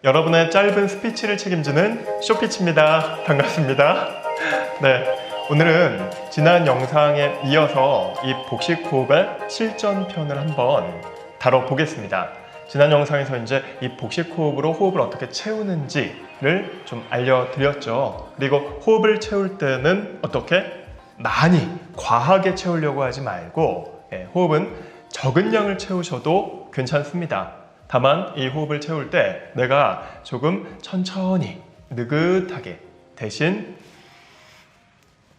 여러분의 짧은 스피치를 책임지는 쇼피치입니다. 반갑습니다. 네, 오늘은 지난 영상에 이어서 이 복식호흡의 실전편을 한번 다뤄보겠습니다. 지난 영상에서 이제 이 복식호흡으로 호흡을 어떻게 채우는지를 좀 알려드렸죠. 그리고 호흡을 채울 때는 어떻게 많이 과하게 채우려고 하지 말고 호흡은 적은 양을 채우셔도 괜찮습니다. 다만 이 호흡을 채울 때 내가 조금 천천히 느긋하게 대신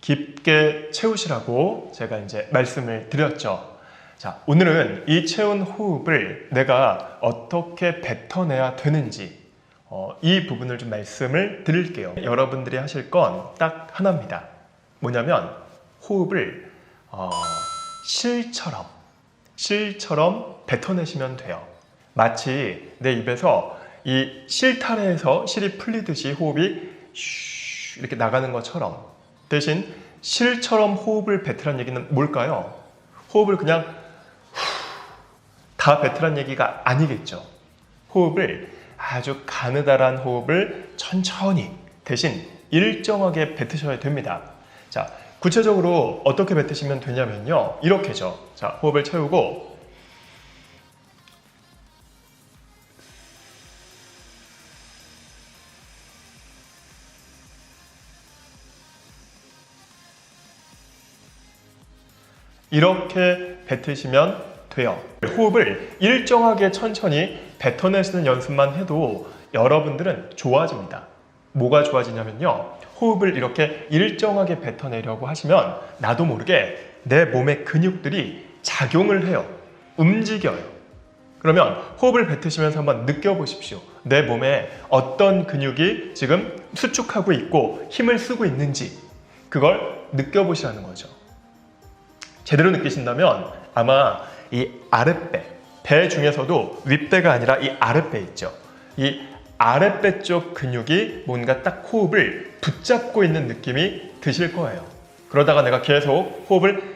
깊게 채우시라고 제가 이제 말씀을 드렸죠. 자, 오늘은 이 채운 호흡을 내가 어떻게 뱉어내야 되는지 이 부분을 좀 말씀을 드릴게요. 여러분들이 하실 건 딱 하나입니다. 뭐냐면 호흡을 실처럼 뱉어내시면 돼요. 마치 내 입에서 이 실타래에서 실이 풀리듯이 호흡이 슈 이렇게 나가는 것처럼, 대신 실처럼 호흡을 뱉으란 얘기는 뭘까요? 호흡을 그냥 다 뱉으란 얘기가 아니겠죠. 호흡을 아주 가느다란 호흡을 천천히 대신 일정하게 뱉으셔야 됩니다. 자, 구체적으로 어떻게 뱉으시면 되냐면요, 이렇게죠. 자, 호흡을 채우고 이렇게 뱉으시면 돼요. 호흡을 일정하게 천천히 뱉어내시는 연습만 해도 여러분들은 좋아집니다. 뭐가 좋아지냐면요, 호흡을 이렇게 일정하게 뱉어내려고 하시면 나도 모르게 내 몸의 근육들이 작용을 해요. 움직여요. 그러면 호흡을 뱉으시면서 한번 느껴보십시오. 내 몸에 어떤 근육이 지금 수축하고 있고 힘을 쓰고 있는지 그걸 느껴보시라는 거죠. 제대로 느끼신다면 아마 이 아랫배, 배 중에서도 윗배가 아니라 이 아랫배 있죠. 이 아랫배 쪽 근육이 뭔가 딱 호흡을 붙잡고 있는 느낌이 드실 거예요. 그러다가 내가 계속 호흡을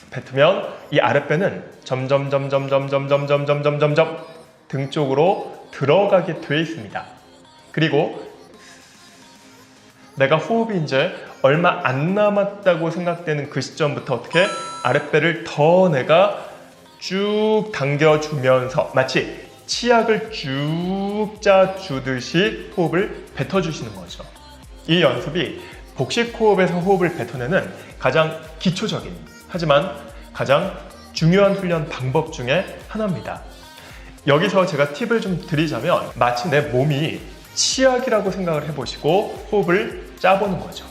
뱉으면 이 아랫배는 점점 등 쪽으로 들어가게 돼 있습니다. 그리고 내가 호흡이 이제 얼마 안 남았다고 생각되는 그 시점부터 어떻게 아랫배를 더 내가 쭉 당겨주면서 마치 치약을 쭉 짜주듯이 호흡을 뱉어주시는 거죠. 이 연습이 복식호흡에서 호흡을 뱉어내는 가장 기초적인 하지만 가장 중요한 훈련 방법 중에 하나입니다. 여기서 제가 팁을 좀 드리자면 마치 내 몸이 치약이라고 생각을 해보시고 호흡을 짜보는 거죠.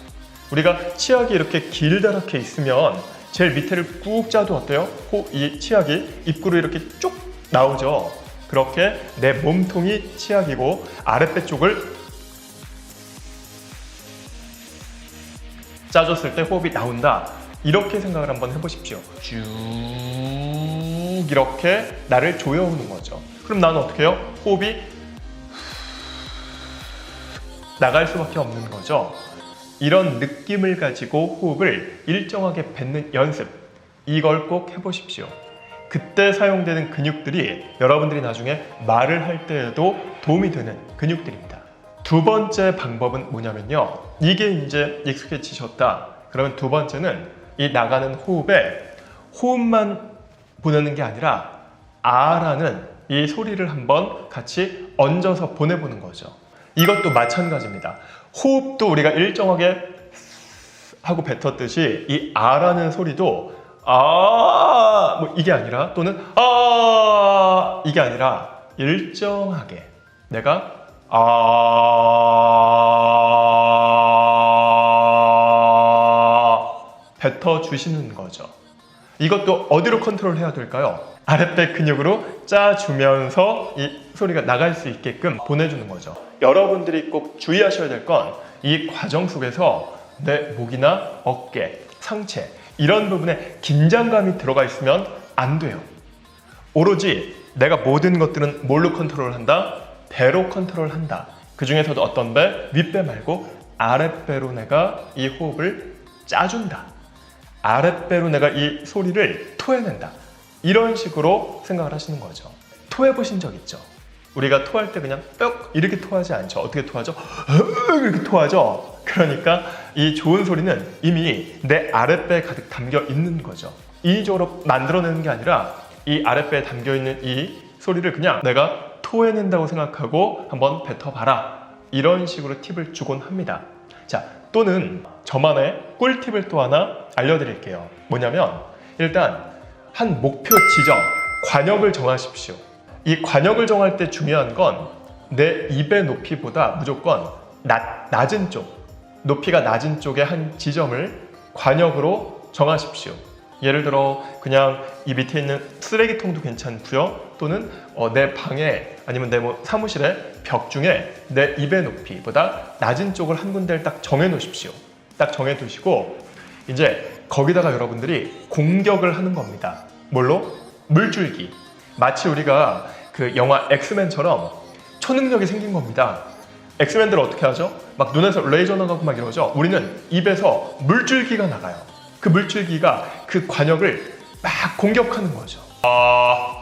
우리가 치약이 이렇게 길다랗게 있으면 제일 밑에를 꾹 짜도 어때요? 이 치약이 입구로 이렇게 쭉 나오죠. 그렇게 내 몸통이 치약이고 아랫배 쪽을 짜줬을 때 호흡이 나온다. 이렇게 생각을 한번 해보십시오. 쭉 이렇게 나를 조여오는 거죠. 그럼 나는 어떻게 해요? 호흡이 나갈 수밖에 없는 거죠. 이런 느낌을 가지고 호흡을 일정하게 뱉는 연습, 이걸 꼭 해보십시오. 그때 사용되는 근육들이 여러분들이 나중에 말을 할 때에도 도움이 되는 근육들입니다. 두 번째 방법은 뭐냐면요, 이게 이제 익숙해지셨다. 그러면 두 번째는 이 나가는 호흡에 호흡만 보내는 게 아니라 아라는 이 소리를 한번 같이 얹어서 보내보는 거죠. 이것도 마찬가지입니다. 호흡도 우리가 일정하게 하고 뱉었듯이 이 아라는 소리도 뭐 이게 아니라 또는 이게 아니라 일정하게 내가 뱉어주시는 거죠. 이것도 어디로 컨트롤해야 될까요? 아랫배 근육으로 짜주면서 이 소리가 나갈 수 있게끔 보내주는 거죠. 여러분들이 꼭 주의하셔야 될 건 이 과정 속에서 내 목이나 어깨, 상체 이런 부분에 긴장감이 들어가 있으면 안 돼요. 오로지 내가 모든 것들은 뭘로 컨트롤한다? 배로 컨트롤한다. 그 중에서도 어떤 배? 윗배 말고 아랫배로 내가 이 호흡을 짜준다. 아랫배로 내가 이 소리를 토해낸다. 이런 식으로 생각을 하시는 거죠. 토해보신 적 있죠? 우리가 토할 때 그냥 뿅 이렇게 토하지 않죠. 어떻게 토하죠? 이렇게 토하죠. 그러니까 이 좋은 소리는 이미 내 아랫배에 가득 담겨 있는 거죠. 인위적으로 만들어내는 게 아니라 이 아랫배에 담겨 있는 이 소리를 그냥 내가 토해낸다고 생각하고 한번 뱉어봐라. 이런 식으로 팁을 주곤 합니다. 자, 또는 저만의 꿀팁을 또 하나 알려드릴게요. 뭐냐면 일단 한 목표 지점, 관역을 정하십시오. 이 관역을 정할 때 중요한 건 내 입의 높이보다 무조건 낮은 쪽, 높이가 낮은 쪽의 한 지점을 관역으로 정하십시오. 예를 들어 그냥 이 밑에 있는 쓰레기통도 괜찮고요. 또는 내 방에 아니면 내 사무실의 벽 중에 내 입의 높이보다 낮은 쪽을 한 군데를 딱 정해 놓으십시오. 딱 정해 두시고 이제 거기다가 여러분들이 공격을 하는 겁니다. 뭘로? 물줄기. 마치 우리가 그 영화 엑스맨처럼 초능력이 생긴 겁니다. 엑스맨들 어떻게 하죠? 막 눈에서 레이저 나가고 막 이러죠. 우리는 입에서 물줄기가 나가요. 그 물줄기가 그 관역을 막 공격하는 거죠.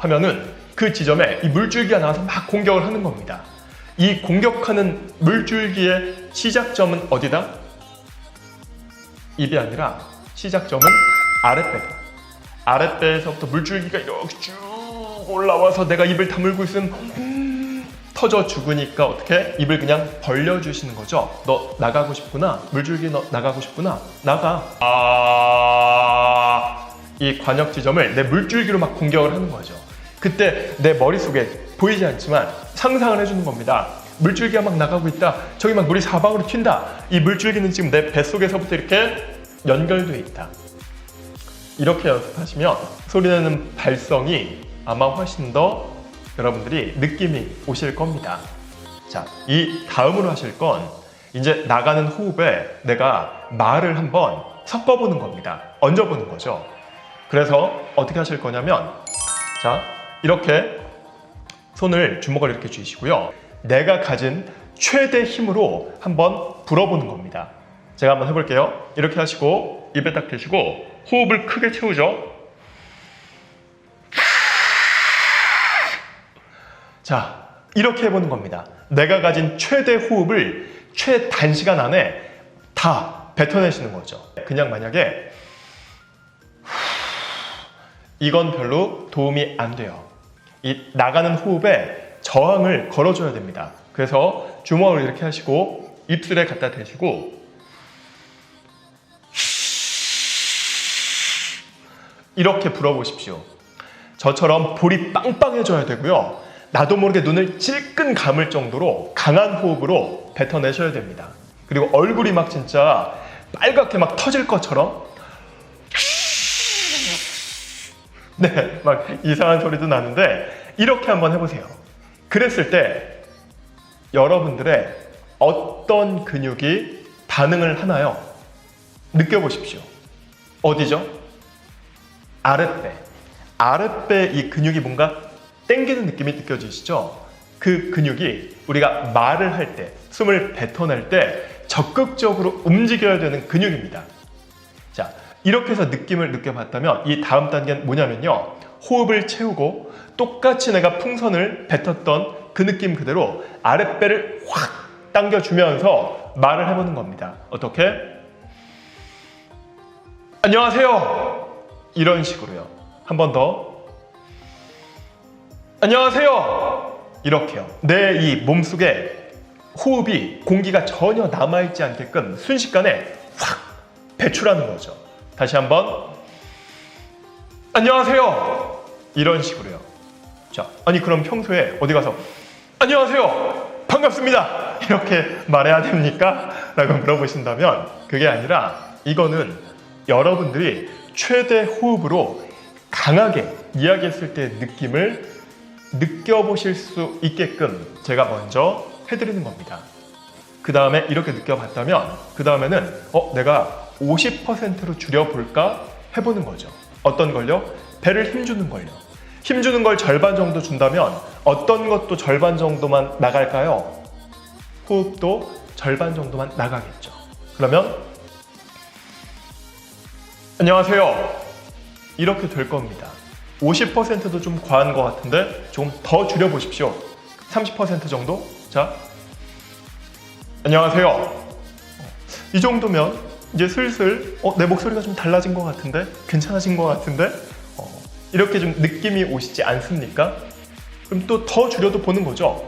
하면은 그 지점에 이 물줄기가 나와서 막 공격을 하는 겁니다. 이 공격하는 물줄기의 시작점은 어디다? 입이 아니라 시작점은 아랫배다. 아랫배에서부터 물줄기가 이렇게 쭉 올라와서 내가 입을 다물고 있으면 터져 죽으니까 어떻게? 입을 그냥 벌려주시는 거죠. 너 나가고 싶구나. 물줄기 너 나가고 싶구나. 나가. 이 관역 지점을 내 물줄기로 막 공격을 하는 거죠. 그때 내 머릿속에 보이지 않지만 상상을 해주는 겁니다. 물줄기가 막 나가고 있다. 저기 막 물이 사방으로 튄다. 이 물줄기는 지금 내 뱃속에서부터 이렇게 연결되어 있다. 이렇게 연습하시면 소리내는 발성이 아마 훨씬 더 여러분들이 느낌이 오실 겁니다. 자, 이 다음으로 하실 건 이제 나가는 호흡에 내가 말을 한번 섞어보는 겁니다. 얹어보는 거죠. 그래서 어떻게 하실 거냐면 자, 이렇게 손을 주먹을 이렇게 쥐시고요. 내가 가진 최대 힘으로 한번 불어보는 겁니다. 제가 한번 해볼게요. 이렇게 하시고 입에 딱 대시고 호흡을 크게 채우죠. 자, 이렇게 해보는 겁니다. 내가 가진 최대 호흡을 최단시간 안에 다 뱉어내시는 거죠. 그냥 만약에 이건 별로 도움이 안 돼요. 이 나가는 호흡에 저항을 걸어줘야 됩니다. 그래서 주먹을 이렇게 하시고 입술에 갖다 대시고 이렇게 불어보십시오. 저처럼 볼이 빵빵해져야 되고요. 나도 모르게 눈을 찔끔 감을 정도로 강한 호흡으로 뱉어내셔야 됩니다. 그리고 얼굴이 막 진짜 빨갛게 막 터질 것처럼 네, 막 이상한 소리도 나는데 이렇게 한번 해보세요. 그랬을 때 여러분들의 어떤 근육이 반응을 하나요? 느껴보십시오. 어디죠? 아랫배. 아랫배 이 근육이 뭔가 땡기는 느낌이 느껴지시죠? 그 근육이 우리가 말을 할 때, 숨을 뱉어낼 때 적극적으로 움직여야 되는 근육입니다. 자, 이렇게 해서 느낌을 느껴봤다면 이 다음 단계는 뭐냐면요. 호흡을 채우고 똑같이 내가 풍선을 뱉었던 그 느낌 그대로 아랫배를 확 당겨주면서 말을 해보는 겁니다. 어떻게? 안녕하세요. 이런 식으로요. 한 번 더. 안녕하세요. 이렇게요. 내 이 몸속에 호흡이 공기가 전혀 남아있지 않게끔 순식간에 확 배출하는 거죠. 다시 한번. 안녕하세요. 이런 식으로요. 자, 아니 그럼 평소에 어디 가서 안녕하세요. 반갑습니다. 이렇게 말해야 됩니까? 라고 물어보신다면 그게 아니라 이거는 여러분들이 최대 호흡으로 강하게 이야기했을 때의 느낌을 느껴보실 수 있게끔 제가 먼저 해드리는 겁니다. 그 다음에 이렇게 느껴봤다면 그 다음에는 내가 50%로 줄여볼까 해보는 거죠. 어떤 걸요? 배를 힘주는 걸요. 힘주는 걸 절반 정도 준다면 어떤 것도 절반 정도만 나갈까요? 호흡도 절반 정도만 나가겠죠. 그러면 안녕하세요. 이렇게 될 겁니다. 50%도 좀 과한 것 같은데 조금 더 줄여보십시오. 30% 정도? 자, 안녕하세요. 이 정도면 이제 슬슬 내 목소리가 좀 달라진 것 같은데? 괜찮아진 것 같은데? 이렇게 좀 느낌이 오시지 않습니까? 그럼 또 더 줄여도 보는 거죠.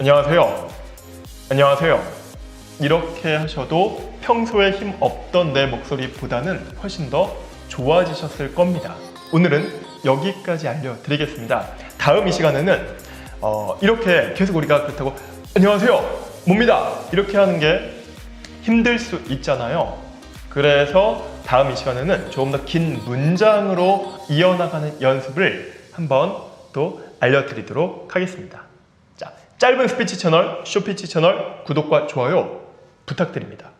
안녕하세요. 안녕하세요. 이렇게 하셔도 평소에 힘 없던 내 목소리보다는 훨씬 더 좋아지셨을 겁니다. 오늘은 여기까지 알려드리겠습니다. 다음 이 시간에는 이렇게 계속 우리가 그렇다고 안녕하세요. 뭡니다. 이렇게 하는 게 힘들 수 있잖아요. 그래서 다음 이 시간에는 조금 더 긴 문장으로 이어나가는 연습을 한번 또 알려드리도록 하겠습니다. 자, 짧은 스피치 채널, 쇼피치 채널 구독과 좋아요 부탁드립니다.